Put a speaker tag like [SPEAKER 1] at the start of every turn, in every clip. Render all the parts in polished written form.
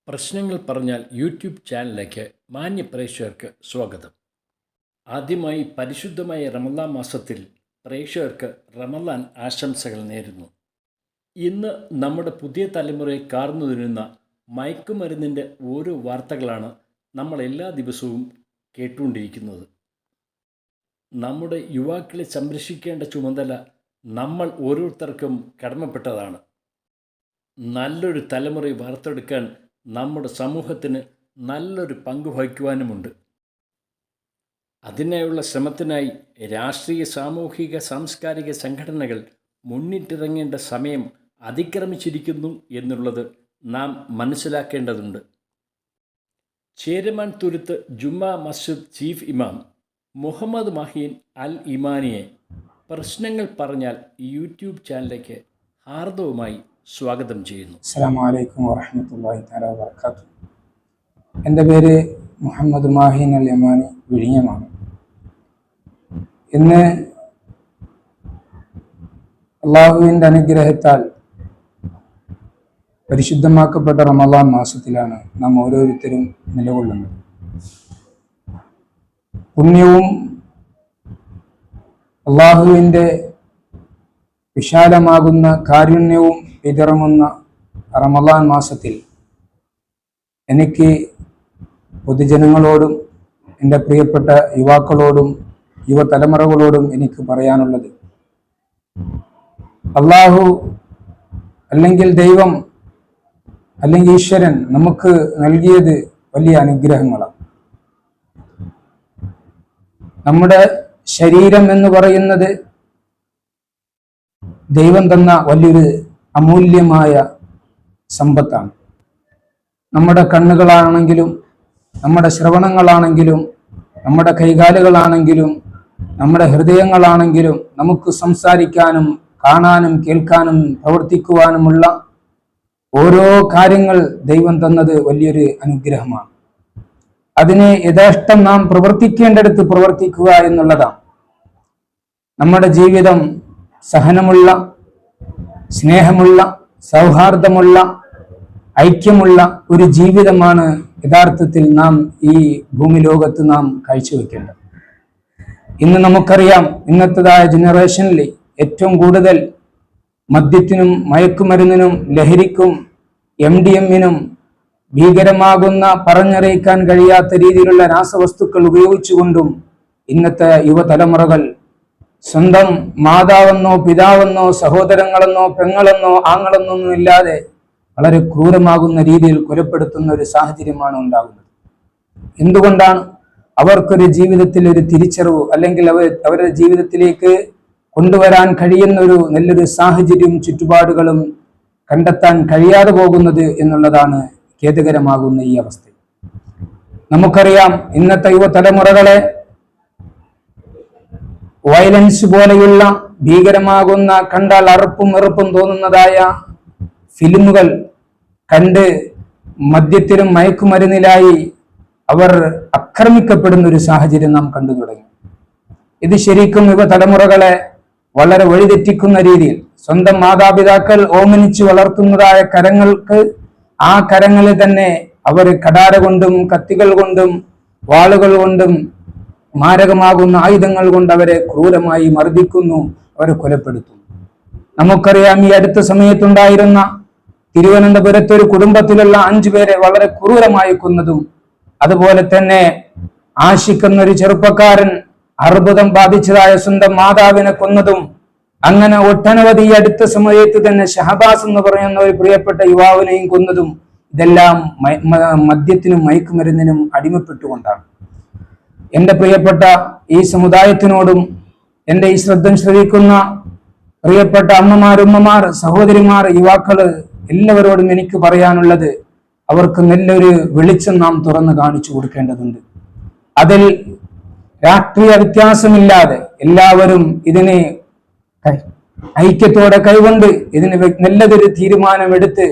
[SPEAKER 1] പ്രശ്നങ്ങൾ പറഞ്ഞാൽ യൂട്യൂബ് ചാനലിലേക്ക് മാന്യ പ്രേക്ഷകർക്ക് സ്വാഗതം. ആദ്യമായി പരിശുദ്ധമായ റമദാൻ മാസത്തിൽ പ്രേക്ഷകർക്ക് റമദാൻ ആശംസകൾ നേരുന്നു. ഇന്ന് നമ്മുടെ പുതിയ തലമുറയെ കാർന്നു തിന്നുന്ന മയക്കുമരുന്നിൻ്റെ ഓരോ വാർത്തകളാണ് നമ്മൾ എല്ലാ ദിവസവും കേട്ടുകൊണ്ടിരിക്കുന്നത്. നമ്മുടെ യുവാക്കളെ സംരക്ഷിക്കേണ്ട ചുമതല നമ്മൾ ഓരോരുത്തർക്കും കടമപ്പെട്ടതാണ്. നല്ലൊരു തലമുറയെ വാർത്തെടുക്കാൻ നമ്മുടെ സമൂഹത്തിന് നല്ലൊരു പങ്ക് വഹിക്കുവാനുമുണ്ട്. അതിനായുള്ള ശ്രമത്തിനായി രാഷ്ട്രീയ, സാമൂഹിക, സാംസ്കാരിക സംഘടനകൾ മുന്നിട്ടിറങ്ങേണ്ട സമയം അതിക്രമിച്ചിരിക്കുന്നു എന്നുള്ളത് നാം മനസ്സിലാക്കേണ്ടതുണ്ട്. ചേരമാൻ തുരുത്ത് ജുമാ മസ്ജിദ് ചീഫ് ഇമാം മുഹമ്മദ് മഹീൻ അൽ ഇമാനിയെ പ്രശ്നങ്ങൾ പറഞ്ഞാൽ യൂട്യൂബ് ചാനലിലേക്ക് ഹാർദവുമായി സ്വാഗതം ചെയ്യുന്നു.
[SPEAKER 2] അസ്സലാമു അലൈക്കും വറഹ്മത്തുള്ളാഹി തആല വബറകാതുഹു. എൻ്റെ പേര് മുഹമ്മദ് മാഹിൻ അൽ യമാനി വിഴിഞ്ഞമാണ്. ഇന്ന് അള്ളാഹുവിൻ്റെ അനുഗ്രഹത്താൽ പരിശുദ്ധമാക്കപ്പെട്ട റമദാൻ മാസത്തിലാണ് നാം ഓരോരുത്തരും നിലകൊള്ളുന്നത്. പുണ്യവും അള്ളാഹുവിൻ്റെ വിശാലമാകുന്ന കാരുണ്യവും വിതറുന്ന റമദാൻ മാസത്തിൽ എനിക്ക് പൊതുജനങ്ങളോടും എൻ്റെ പ്രിയപ്പെട്ട യുവാക്കളോടും യുവതലമുറകളോടും എനിക്ക് പറയാനുള്ളത്, അള്ളാഹു അല്ലെങ്കിൽ ദൈവം അല്ലെങ്കിൽ ഈശ്വരൻ നമുക്ക് നൽകിയത് വലിയ അനുഗ്രഹങ്ങളാണ്. നമ്മുടെ ശരീരം എന്ന് പറയുന്നത് ദൈവം തന്ന വലിയൊരു അമൂല്യമായ സമ്പത്താണ്. നമ്മുടെ കണ്ണുകളാണെങ്കിലും നമ്മുടെ ശ്രവണങ്ങളാണെങ്കിലും നമ്മുടെ കൈകാലുകളാണെങ്കിലും നമ്മുടെ ഹൃദയങ്ങളാണെങ്കിലും നമുക്ക് സംസാരിക്കാനും കാണാനും കേൾക്കാനും പ്രവർത്തിക്കുവാനുമുള്ള ഓരോ കാര്യങ്ങൾ ദൈവം തന്നത് വലിയൊരു അനുഗ്രഹമാണ്. അതിനെ യഥേഷ്ടം നാം പ്രവർത്തിക്കേണ്ടടുത്ത് പ്രവർത്തിക്കുക എന്നുള്ളതാണ്. നമ്മുടെ ജീവിതം സഹനമുള്ള, സ്നേഹമുള്ള, സൗഹാർദ്ദമുള്ള, ഐക്യമുള്ള ഒരു ജീവിതമാണ് യഥാർത്ഥത്തിൽ നാം ഈ ഭൂമി ലോകത്ത് നാം കാഴ്ചവെക്കേണ്ടത്. ഇന്ന് നമുക്കറിയാം, ഇന്നത്തേതായ ജനറേഷനിൽ ഏറ്റവും കൂടുതൽ മദ്യത്തിനും മയക്കുമരുന്നിനും ലഹരിക്കും MDMA-നും ഭീകരമാകുന്ന പറഞ്ഞറിയിക്കാൻ കഴിയാത്ത രീതിയിലുള്ള രാസവസ്തുക്കൾ ഉപയോഗിച്ചുകൊണ്ടും ഇന്നത്തെ യുവതലമുറകൾ സ്വന്തം മാതാവെന്നോ പിതാവെന്നോ സഹോദരങ്ങളെന്നോ പെങ്ങളെന്നോ ആങ്ങളെന്നോ ഒന്നും ഇല്ലാതെ വളരെ ക്രൂരമാകുന്ന രീതിയിൽ കൊലപ്പെടുത്തുന്ന ഒരു സാഹചര്യമാണ് ഉണ്ടാകുന്നത്. എന്തുകൊണ്ടാണ്? അവർക്കൊരു ജീവിതത്തിൽ ഒരു തിരിച്ചറിവ് അല്ലെങ്കിൽ അവരുടെ ജീവിതത്തിലേക്ക് കൊണ്ടുവരാൻ കഴിയുന്ന ഒരു നല്ലൊരു സാഹചര്യവും ചുറ്റുപാടുകളും കണ്ടെത്താൻ കഴിയാതെ പോകുന്നത് എന്നുള്ളതാണ് ഖേദകരമാകുന്ന ഈ അവസ്ഥ. നമുക്കറിയാം, ഇന്നത്തെ യുവതലമുറകളെ വയലൻസ് പോലെയുള്ള ഭീകരമാകുന്ന, കണ്ടാൽ അറുപ്പും വെറുപ്പും തോന്നുന്നതായ ഫിലിമുകൾ കണ്ട് മദ്യത്തിലും മയക്കുമരുന്നിലായി അവർ ആക്രമിക്കപ്പെടുന്ന ഒരു സാഹചര്യം നാം കണ്ടു തുടങ്ങി. ഇത് ശരിക്കും യുവതലമുറകളെ വളരെ വഴിതെറ്റിക്കുന്ന രീതിയിൽ സ്വന്തം മാതാപിതാക്കൾ ഓമനിച്ച് വളർത്തുന്നതായ കരങ്ങൾക്ക് ആ കരങ്ങളിൽ തന്നെ അവർ കടാര കൊണ്ടും കത്തികൾ കൊണ്ടും വാളുകൾ കൊണ്ടും മാരകമാകുന്ന ആയുധങ്ങൾ കൊണ്ട് അവരെ ക്രൂരമായി മർദ്ദിക്കുന്നു, അവരെ കൊലപ്പെടുത്തുന്നു. നമുക്കറിയാം, ഈ അടുത്ത സമയത്തുണ്ടായിരുന്ന തിരുവനന്തപുരത്ത് ഒരു കുടുംബത്തിലുള്ള 5 പേരെ വളരെ ക്രൂരമായി കൊന്നതും, അതുപോലെ തന്നെ ആഷിക്കുന്ന ഒരു ചെറുപ്പക്കാരൻ അർബുദം ബാധിച്ചതായ സ്വന്തം മാതാവിനെ കൊന്നതും, അങ്ങനെ ഒട്ടനവധി അടുത്ത സമയത്ത് തന്നെ ഷഹബാസ് എന്ന് പറയുന്ന ഒരു പ്രിയപ്പെട്ട യുവാവിനെയും കൊന്നതും, ഇതെല്ലാം മദ്യത്തിനും മയക്കുമരുന്നിനും അടിമപ്പെട്ടുകൊണ്ടാണ്. എൻ്റെ പ്രിയപ്പെട്ട ഈ സമുദായത്തിനോടും എൻ്റെ ഈ ശ്രദ്ധിക്കുന്ന പ്രിയപ്പെട്ട അമ്മമാർ, ഉമ്മമാർ, സഹോദരിമാർ, യുവാക്കള് എല്ലാവരോടും എനിക്ക് പറയാനുള്ളത്, അവർക്ക് നല്ലൊരു വെളിച്ചം നാം തുറന്നു കാണിച്ചു കൊടുക്കേണ്ടതുണ്ട്. അതിൽ രാഷ്ട്രീയ വ്യത്യാസമില്ലാതെ എല്ലാവരും ഇതിനെ ഐക്യത്തോടെ കൈകൊണ്ട് ഇതിന് നല്ലതൊരു തീരുമാനമെടുത്ത്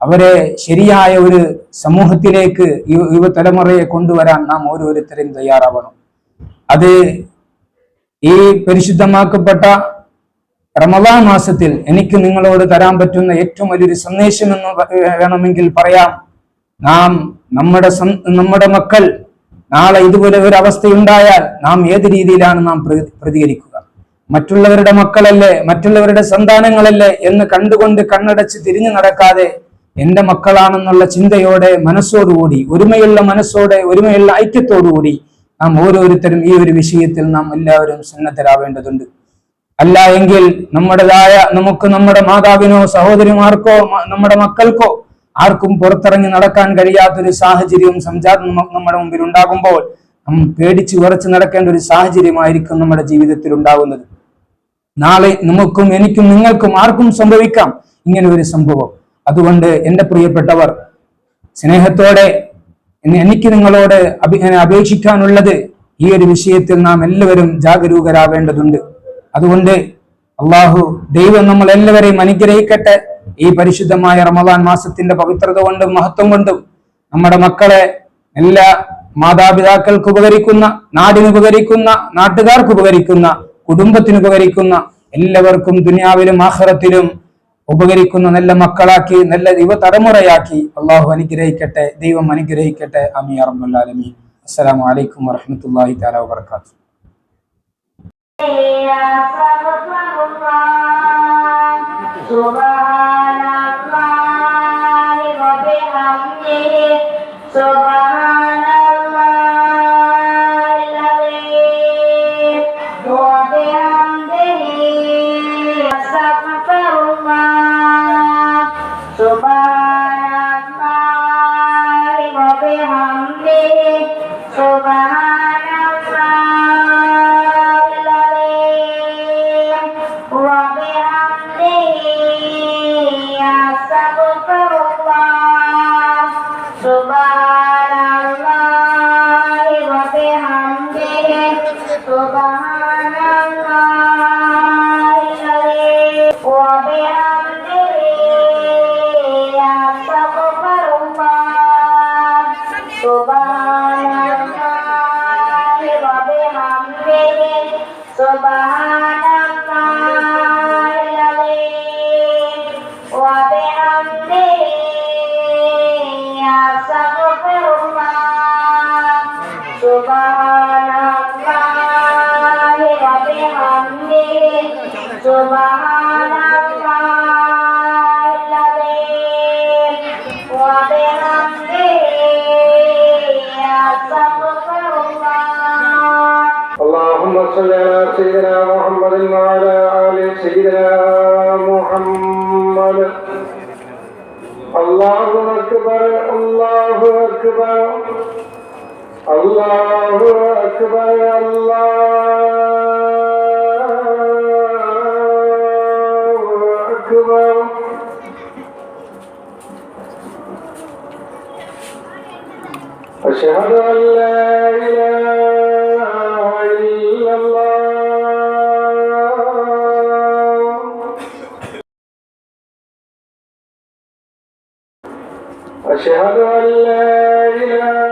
[SPEAKER 2] അവരെ ശരിയായ ഒരു സമൂഹത്തിലേക്ക് യുവതലമുറയെ കൊണ്ടുവരാൻ നാം ഓരോരുത്തരും തയ്യാറാവണം. അത് ഈ പരിശുദ്ധമാക്കപ്പെട്ട റമദാൻ മാസത്തിൽ എനിക്ക് നിങ്ങളോട് തരാൻ പറ്റുന്ന ഏറ്റവും വലിയൊരു സന്ദേശം എന്ന് വേണമെങ്കിൽ പറയാം. നാം നമ്മുടെ മക്കൾ നാളെ ഇതുപോലെ ഒരു അവസ്ഥയുണ്ടായാൽ നാം ഏത് രീതിയിലാണ് നാം പ്രതികരിക്കുക? മറ്റുള്ളവരുടെ മക്കളല്ലേ, മറ്റുള്ളവരുടെ സന്താനങ്ങളല്ലേ എന്ന് കണ്ടുകൊണ്ട് കണ്ണടച്ച് തിരിഞ്ഞു നടക്കാതെ എന്റെ മക്കളാണെന്നുള്ള ചിന്തയോടെ, മനസ്സോടുകൂടി, ഒരുമയുള്ള മനസ്സോടെ, ഒരുമയുള്ള ഐക്യത്തോടുകൂടി നാം ഓരോരുത്തരും ഈ ഒരു വിഷയത്തിൽ നാം എല്ലാവരും സന്നദ്ധരാവേണ്ടതുണ്ട്. അല്ല എങ്കിൽ നമുക്ക് നമ്മുടെ മാതാവിനോ സഹോദരിമാർക്കോ നമ്മുടെ മക്കൾക്കോ ആർക്കും പുറത്തിറങ്ങി നടക്കാൻ കഴിയാത്തൊരു സാഹചര്യവും സംജാതം നമ്മുടെ മുമ്പിൽ ഉണ്ടാകുമ്പോൾ നാം പേടിച്ച് ഉറച്ചു നടക്കേണ്ട ഒരു സാഹചര്യമായിരിക്കും നമ്മുടെ ജീവിതത്തിൽ ഉണ്ടാകുന്നത്. നാളെ നമുക്കും എനിക്കും നിങ്ങൾക്കും ആർക്കും സംഭവിക്കാം ഇങ്ങനെ ഒരു സംഭവം. അതുകൊണ്ട് എന്റെ പ്രിയപ്പെട്ടവർ, സ്നേഹത്തോടെ എനിക്ക് നിങ്ങളോട് അപേക്ഷിക്കാനുള്ളത്, ഈ ഒരു വിഷയത്തിൽ നാം എല്ലാവരും ജാഗരൂകരാവേണ്ടതുണ്ട്. അതുകൊണ്ട് ദൈവം നമ്മൾ എല്ലാവരെയും അനുഗ്രഹിക്കട്ടെ. ഈ പരിശുദ്ധമായ റമദാൻ മാസത്തിന്റെ പവിത്രത കൊണ്ടും മഹത്വം കൊണ്ടും നമ്മുടെ മക്കളെ എല്ലാ മാതാപിതാക്കൾക്ക് ഉപകരിക്കുന്ന, നാടിന് ഉപകരിക്കുന്ന, നാട്ടുകാർക്ക് ഉപകരിക്കുന്ന, കുടുംബത്തിന് ഉപകരിക്കുന്ന, എല്ലാവർക്കും ദുനിയാവിലും ആഖിറത്തിലും ഉപകരിക്കുന്ന നല്ല മക്കളാക്കി, നല്ല യുവതലമുറയാക്കി അള്ളാഹു അനുഗ്രഹിക്കട്ടെ. ദൈവം അനുഗ്രഹിക്കട്ടെ. ആമീൻ യാ റബ്ബൽ ആലമീൻ. അസ്സലാമു അലൈക്കും വറഹ്മത്തുള്ളാഹി തആല വബറകാതുഹു.
[SPEAKER 3] اللهم صل على سيدنا محمد وعلى آل سيدنا محمد. الله أكبر الله أكبر الله أكبر الله أكبر. أشهد أن لا إله إلا الله. أشهد أن لا إله